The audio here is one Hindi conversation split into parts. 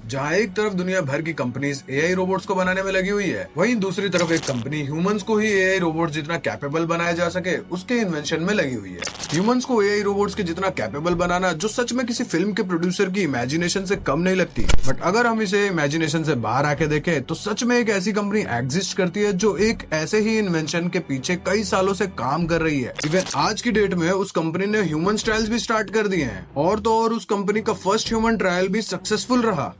जहाँ एक तरफ दुनिया भर की कंपनीज एआई रोबोट्स को बनाने में लगी हुई है, वहीं दूसरी तरफ एक कंपनी ह्यूमंस को ही एआई रोबोट जितना कैपेबल बनाया जा सके उसके इन्वेंशन में लगी हुई है। ह्यूमंस को एआई रोबोट्स के जितना कैपेबल बनाना जो सच में किसी फिल्म के प्रोड्यूसर की इमेजिनेशन से कम नहीं लगती। बट अगर हम इसे इमेजिनेशन से बाहर आके देखें तो सच में एक ऐसी कंपनी एग्जिस्ट करती है जो एक ऐसे ही इन्वेंशन के पीछे कई सालों से काम कर रही है। इवन आज की डेट में उस कंपनी ने ह्यूमन ट्रायल्स भी स्टार्ट कर दिए हैं, और तो और उस कंपनी का फर्स्ट ह्यूमन ट्रायल भी सक्सेसफुल रहा।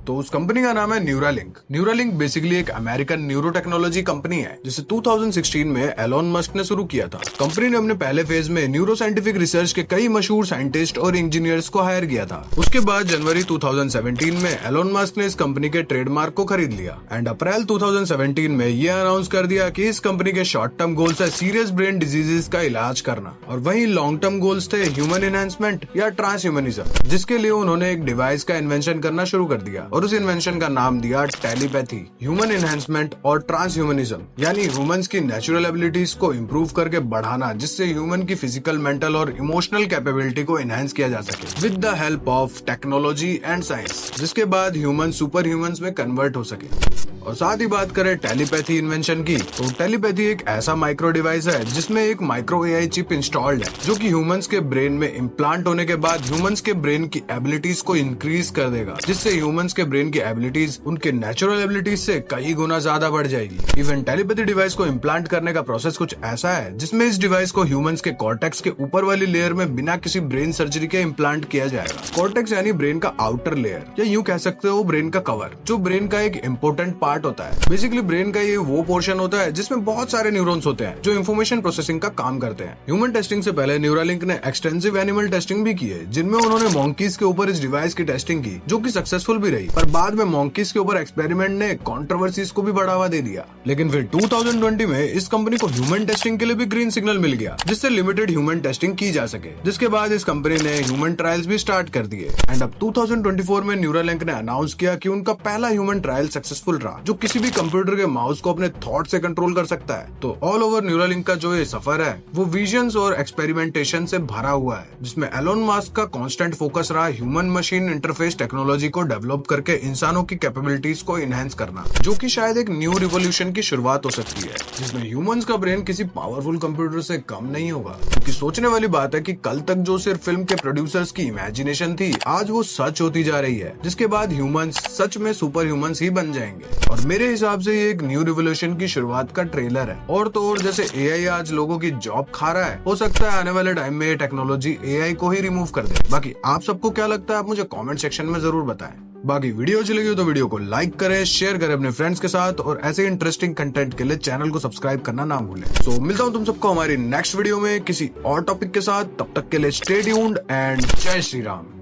तो उस कंपनी का नाम है न्यूरालिंक। न्यूरालिंक बेसिकली एक अमेरिकन न्यूरो टेक्नोलॉजी कंपनी है जिसे 2016 में एलोन मस्क ने शुरू किया था। कंपनी ने अपने पहले फेज में न्यूरो साइंटिफिक रिसर्च के कई मशहूर साइंटिस्ट और इंजीनियर्स को हायर किया था। उसके बाद जनवरी 2017 में एलोन मस्क ने इस कंपनी के ट्रेडमार्क को खरीद लिया एंड अप्रैल 2017 में ये अनाउंस कर दिया कि इस कंपनी के शॉर्ट टर्म गोल्स है सीरियस ब्रेन डिजीजेस का इलाज करना, और वहीं लॉन्ग टर्म गोल्स थे ह्यूमन एनहांसमेंट या ट्रांसह्यूमनिज्म, जिसके लिए उन्होंने एक डिवाइस का इन्वेंशन करना शुरू कर दिया और उस इन्वेंशन का नाम दिया टेलीपैथी। ह्यूमन एनहांसमेंट और ट्रांसह्यूमनिज्म यानी ह्यूमंस की नेचुरल एबिलिटीज को इम्प्रूव करके बढ़ाना, जिससे ह्यूमन की फिजिकल, मेंटल और इमोशनल कैपेबिलिटी को एनहांस किया जा सके with the help of technology and science, जिसके बाद ह्यूमन सुपर ह्यूमंस में कन्वर्ट हो सके। और साथ ही बात करें टेलीपैथी इन्वेंशन की, तो टेलीपैथी एक ऐसा माइक्रो डिवाइस है जिसमें एक माइक्रो एआई चिप इंस्टॉल्ड है जो कि ह्यूमंस के ब्रेन में इम्प्लांट होने के बाद ह्यूमंस के ब्रेन की एबिलिटीज को इंक्रीज कर देगा, जिससे ह्यूमंस के ब्रेन की एबिलिटीज उनके नेचुरल एबिलिटीज से कई गुना ज्यादा बढ़ जाएगी। इवन टेलीपैथी डिवाइस को इम्प्लांट करने का प्रोसेस कुछ ऐसा है जिसमें इस डिवाइस को ह्यूमंस के कॉर्टेक्स के ऊपर वाली लेयर में बिना किसी ब्रेन सर्जरी के इम्प्लांट किया जाएगा। कॉर्टेक्स यानी ब्रेन का आउटर लेयर, या यूं कह सकते हो ब्रेन का कवर, जो ब्रेन का एक इम्पोर्टेंट पार्ट होता है। बेसिकली ब्रेन का ये वो पोर्शन होता है जिसमें बहुत सारे न्यूरॉन्स होते हैं जो इन्फॉर्मेशन प्रोसेसिंग का काम करते हैं। ह्यूमन टेस्टिंग से पहले न्यूरालिंक ने एक्सटेंसिव एनिमल टेस्टिंग भी की है, जिनमें उन्होंने मॉन्कीज के ऊपर इस डिवाइस की टेस्टिंग की, जो कि सक्सेसफुल भी रही। पर बाद में मॉन्कीज के ऊपर एक्सपेरिमेंट ने कंट्रोवर्सीज को भी बढ़ावा दे दिया। लेकिन फिर 2020 में इस कंपनी को ह्यूमन टेस्टिंग के लिए भी ग्रीन सिग्नल मिल गया, जिससे लिमिटेड ह्यूमन टेस्टिंग की जा सके, जिसके बाद इस कंपनी ने ह्यूमन ट्रायल्स भी स्टार्ट कर दिए। एंड अब 2024 में न्यूरालिंक ने अनाउंस किया कि उनका पहला ह्यूमन ट्रायल सक्सेसफुल रहा, जो किसी भी कंप्यूटर के माउस को अपने थॉट से कंट्रोल कर सकता है। तो ऑल ओवर न्यूरालिंक का जो ये सफर है वो विजन्स और एक्सपेरिमेंटेशन से भरा हुआ है, जिसमें एलोन मस्क का कांस्टेंट फोकस रहा ह्यूमन मशीन इंटरफेस टेक्नोलॉजी को डेवलप करके इंसानों की कैपेबिलिटीज को एनहांस करना, जो कि शायद एक न्यू रिवॉल्यूशन की शुरुआत हो सकती है, जिसमें ह्यूमंस का ब्रेन किसी पावरफुल कंप्यूटर से कम नहीं होगा। क्योंकि सोचने वाली बात है कि कल तक जो सिर्फ फिल्म के प्रोड्यूसर्स की इमेजिनेशन थी, आज वो सच होती जा रही है, जिसके बाद ह्यूमंस सच में सुपर ह्यूमंस ही बन जाएंगे। और मेरे हिसाब से ये एक न्यू रिवॉल्यूशन की शुरुआत का ट्रेलर है। और तो और जैसे एआई आज लोगों की जॉब खा रहा है, हो सकता है आने वाले टाइम में ये टेक्नोलॉजी एआई को ही रिमूव कर दे। बाकी आप सबको क्या लगता है, आप मुझे कमेंट सेक्शन में जरूर बताएं। बाकी वीडियो अच्छी लगी हो तो वीडियो को लाइक करें, शेयर करें अपने फ्रेंड्स के साथ, और ऐसे इंटरेस्टिंग कंटेंट के लिए चैनल को सब्सक्राइब करना ना भूलें। सो मिलता हूं तुम सबको हमारी नेक्स्ट वीडियो में किसी और टॉपिक के साथ। तब तक के लिए स्टे ट्यून्ड एंड जय श्री राम।